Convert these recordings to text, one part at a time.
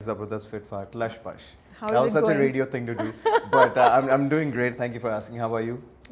Zabardast Fit Fat, Lush Push. How That is was it such a going? radio thing to do. But I'm doing great. Thank you for asking. How are you?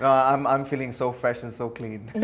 No, I'm feeling so fresh and so clean.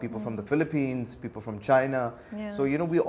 people from the Philippines, people from China. So you know we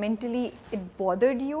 mentally it bothered you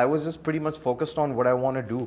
I was just pretty much focused on what I want to do.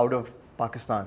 out of Pakistan.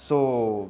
So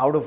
out of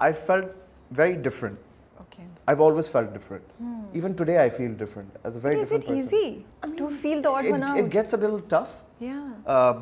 I felt very different. Okay. I've always felt different. Even today I feel different as a very different person. Is it easy to feel the odd one out? It gets a little tough. Yeah.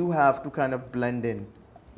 you have to kind of blend in,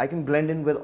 I can blend in with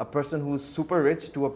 a person who's super rich to a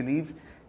believe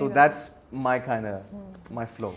So that's my kind of my flow.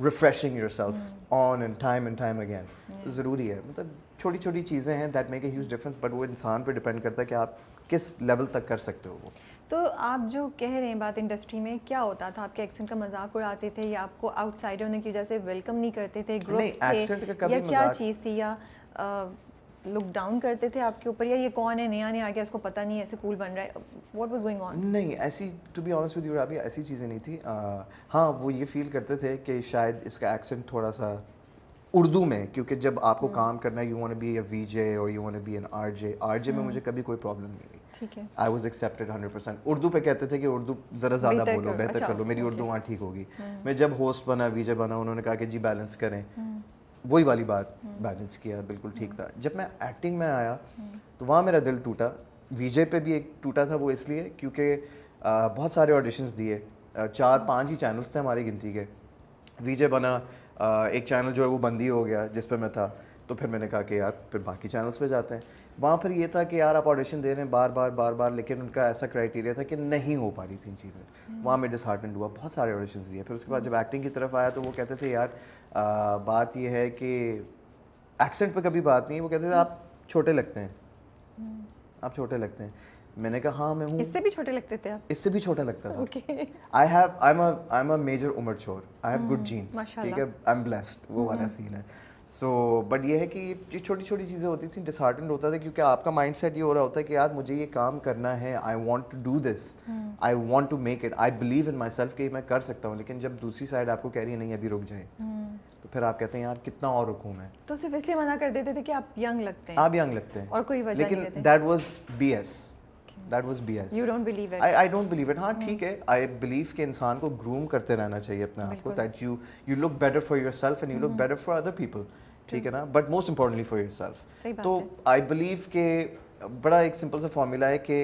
refreshing yourself on and time again. ضروری ہے, مطلب چھوٹی چھوٹی چیزیں ہیں that make a huge difference, but وہ انسان پہ ڈپینڈ کرتا ہے کہ آپ کس لیول تک کر سکتے ہو وہ. تو آپ جو کہہ رہے ہیں بات انڈسٹری میں کیا ہوتا تھا, آپ کے ایکسنٹ کا مذاق اڑاتے تھے یا آپ کو آؤٹ سائڈر ہونے کی وجہ سے ویلکم نہیں کرتے تھے, گروپ تھے یا کیا چیز تھی, یا لک ڈاؤن کرتے تھے آپ کے اوپر, یا یہ کون ہے نیا نیا آ گیا اس کو پتہ نہیں ہے ایسے کول بن رہا ہے, واٹ واز گوئنگ آن؟ نہیں ایسی, to be honest with you Rabia, ایسی چیزیں نہیں تھی. ہاں وہ یہ فیل کرتے تھے کہ شاید اس کا ایکسنٹ تھوڑا سا اردو میں, کیونکہ جب آپ کو کام کرنا ہے, you want to be A V J اور you want to be N R J میں مجھے کبھی کوئی پرابلم نہیں ہوئی. ٹھیک ہے, آئی واز ایکسیپٹیڈ 100%. اردو پہ کہتے تھے کہ اردو ذرا زیادہ بولو, بہتر کر لو, میری اردو وہاں ٹھیک ہوگی. میں جب ہوسٹ بنا, وی جے بنا, انہوں نے کہا کہ جی بیلنس کریں, وہی والی بات, بیلنس کیا, بالکل ٹھیک تھا. جب میں ایکٹنگ میں آیا تو وہاں میرا دل ٹوٹا. وی جے پہ بھی ایک ٹوٹا تھا, وہ اس لیے کیونکہ بہت سارے آڈیشنز دیے, 4-5 ہی چینلز تھے ہماری گنتی کے. وی جے بنا, ایک چینل جو ہے وہ بند ہی ہو گیا جس پہ میں تھا, تو پھر میں نے کہا کہ یار پھر باقی چینلز پہ جاتے ہیں. وہاں پھر یہ تھا کہ یار آپ آڈیشن دے رہے ہیں بار بار, لیکن ان کا ایسا کرائٹیریا تھا کہ نہیں ہو پا رہی تھیں چیزیں. وہاں میں ڈسہارٹنڈ ہوا, بہت سارے آڈیشنز دیے. پھر اس کے بعد جب ایکٹنگ کی طرف آیا تو وہ کہتے تھے یار بات یہ ہے کہ ایکسنٹ پہ کبھی بات نہیں, وہ کہتے تھے آپ چھوٹے لگتے ہیں, آپ چھوٹے لگتے ہیں. میں نے کہا ہاں میں ہوں. اس سے بھی چھوٹے لگتے تھے آپ؟ اس سے بھی چھوٹا لگتا تھا. Okay, I'm a major immature, I have good genes, ٹھیک ہے, I'm blessed, وہ والا سین ہے. سو بٹ یہ ہے کہ یہ چھوٹی چھوٹی چیزیں ہوتی تھیں, ڈسہارٹنڈ ہوتا تھا کیونکہ آپ کا مائنڈ سیٹ یہ ہو رہا ہوتا ہے کہ یار مجھے یہ کام کرنا ہے, I want to do this, I want to make it, I believe in myself کہ میں کر سکتا ہوں. لیکن جب دوسری سائڈ آپ کو کہہ رہی ہے نہیں ابھی رک جائیں, تو پھر آپ کہتے ہیں یار کتنا اور رکوں میں. تو صرف اس لیے منع کر دیتے تھے کہ آپ ینگ لگتے ہیں, آپ ینگ لگتے ہیں, اور کوئی وجہ نہیں لیکن that was B S. That was BS. You don't believe it? I don't believe it. ہاں ٹھیک ہے, I believe کہ انسان کو groom کرتے رہنا چاہیے اپنے آپ کو, that you look better for yourself and you look better for other people, ٹھیک ہے نا, but most importantly for yourself. تو I believe کہ بڑا ایک سمپل سا فارمولا ہے کہ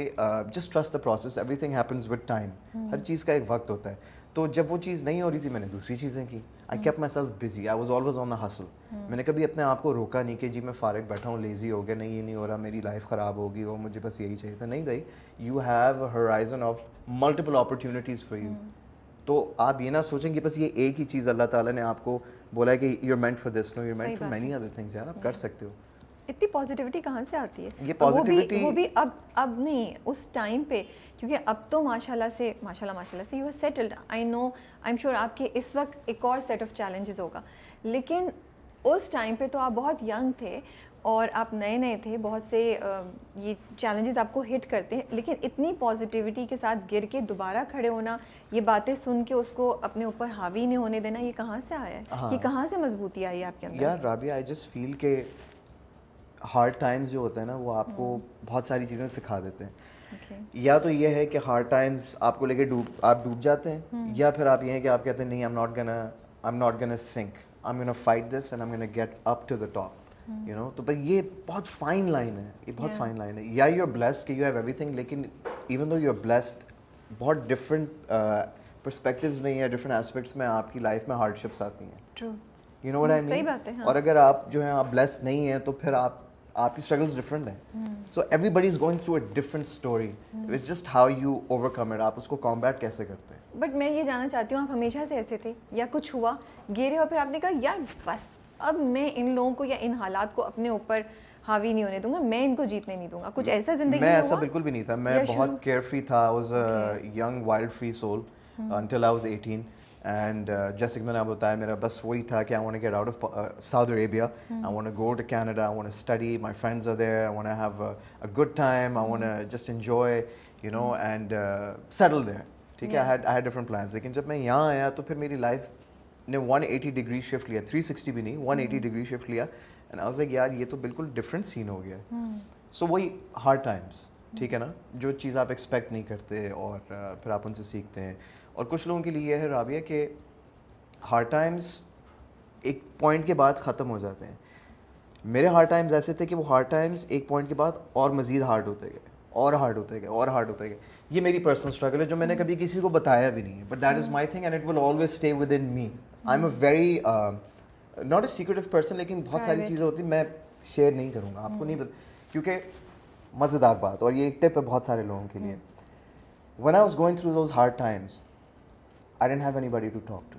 just trust the process, everything happens with time. ہر چیز کا ایک وقت ہوتا ہے. تو جب وہ چیز نہیں ہو رہی تھی میں نے دوسری چیزیں کی. I kept myself busy, I was always on the hustle. میں نے کبھی اپنے آپ کو روکا نہیں کہ جی میں فارغ بیٹھا ہوں, لیزی ہو گیا, نہیں یہ نہیں ہو رہا, میری لائف خراب ہوگی, وہ مجھے بس یہی چاہیے تھا. نہیں بھائی, you have a horizon of multiple opportunities for you. تو آپ یہ نہ سوچیں کہ بس یہ ایک ہی چیز اللہ تعالیٰ نے آپ کو بولا ہے کہ you're meant for this. No, you're meant for many other things. یار آپ کر سکتے ہو. اتنی پازیٹیوٹی کہاں سے آتی ہے؟ یہ پازیٹیوٹی وہ بھی اب نہیں, اس ٹائم پہ, کیونکہ اب تو ماشاءاللہ سے you are settled. I know, I am sure آپ کے اس وقت ایک اور سیٹ آف چیلنجز ہوگا, لیکن اس ٹائم پہ تو آپ بہت ینگ تھے اور آپ نئے تھے, بہت سے یہ چیلنجز آپ کو ہٹ کرتے ہیں, لیکن اتنی پازیٹیوٹی کے ساتھ گر کے دوبارہ کھڑے ہونا, یہ باتیں سن کے اس کو اپنے اوپر حاوی نہیں ہونے دینا, یہ کہاں سے آیا ہے؟ یہ کہاں سے مضبوطی آئی ہے آپ کے اندر؟ یار رابعہ, آئی جسٹ فیل کہ ہارڈ ٹائمز جو ہوتے ہیں نا وہ آپ کو بہت ساری چیزیں سکھا دیتے ہیں. یا تو یہ ہے کہ ہارڈ ٹائمز آپ کو لے کے آپ ڈوب جاتے ہیں, یا پھر آپ یہ ہیں کہ آپ کہتے ہیں نہیں I'm not gonna sink, I'm gonna fight this and I'm gonna get up to the top. You know, تو بھائی یہ بہت فائن لائن ہے, یہ بہت فائن لائن ہے. یا you're blessed کہ you have everything, لیکن even though you're blessed, بہت ڈفرینٹ پرسپیکٹیوز میں یا ڈفرینٹ ایسپیکٹس میں آپ کی لائف میں ہارڈ شپس آتی ہیں. True. You know what I mean? صحیح بات ہے. اور اگر آپ جو ہیں آپ بلیسڈ نہیں ہیں تو پھر آپ کی اسٹرگلز ڈفرینٹ ہیں. So everybody is going through a different story, it's just how you overcome it, آپ اس کو کامبیٹ کیسے کرتے ہیں. بٹ میں یہ جاننا چاہتی ہوں, آپ ہمیشہ سے ایسے تھے یا کچھ ہوا گرے اور پھر آپ نے کہا یار بس اب میں ان لوگوں کو یا ان حالات کو اپنے اوپر حاوی نہیں ہونے دوں گا, میں ان کو جیتنے نہیں دوں گا, کچھ ایسا زندگی میں ایسا بالکل بھی نہیں تھا. میں بہت کیئر فری تھا. I was a young wild free soul until I was 18. And جیسے کہ میں نے آپ بتایا, میرا بس وہی تھا کہ I want to get out of Saudi Arabia. I want to go to Canada. I want to study. My friends are there. I want to have a good time. I want to just enjoy, you know, and settle there. ٹھیک ہے, I had different plans. لیکن جب میں یہاں آیا تو پھر میری لائف نے 180 ڈگری شفٹ لیا, 360 بھی نہیں, 180 ڈگری شفٹ لیا. And I was like یار یہ تو بالکل ڈفرینٹ سین ہو گیا. سو وہی ہارڈ ٹائمس, ٹھیک ہے نا, جو چیز آپ ایکسپیکٹ نہیں کرتے اور پھر آپ ان سے سیکھتے ہیں. اور کچھ لوگوں کے لیے یہ ہے رابعہ کہ ہارڈ ٹائمز ایک پوائنٹ کے بعد ختم ہو جاتے ہیں. میرے ہارڈ ٹائمز ایسے تھے کہ وہ ہارڈ ٹائمز ایک پوائنٹ کے بعد اور مزید ہارڈ ہوتے گئے اور ہارڈ ہوتے گئے اور ہارڈ ہوتے گئے. یہ میری پرسنل اسٹرگل ہے جو میں نے کبھی کسی کو بتایا بھی نہیں ہے, but that is my thing and it will always stay with in me. I am a very not a secretive person, لیکن بہت ساری چیزیں ہوتی ہیں میں شیئر نہیں کروں گا, آپ کو نہیں کیونکہ مزیدار بات, اور یہ ایک ٹپ ہے بہت سارے لوگوں کے لیے. When I was going through those hard times, I didn't have anybody to talk to.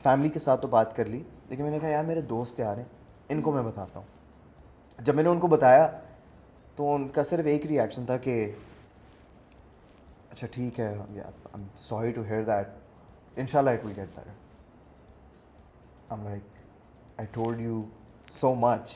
Family کے ساتھ تو بات کر لی, لیکن میں نے کہا یار میرے دوست یار ہیں, ان کو میں بتاتا ہوں. جب میں نے ان کو بتایا تو ان کا صرف ایک ری ایکشن تھا کہ اچھا ٹھیک ہے, I am sorry to hear that, انشاءاللہ it will get better. I am like I told you so much.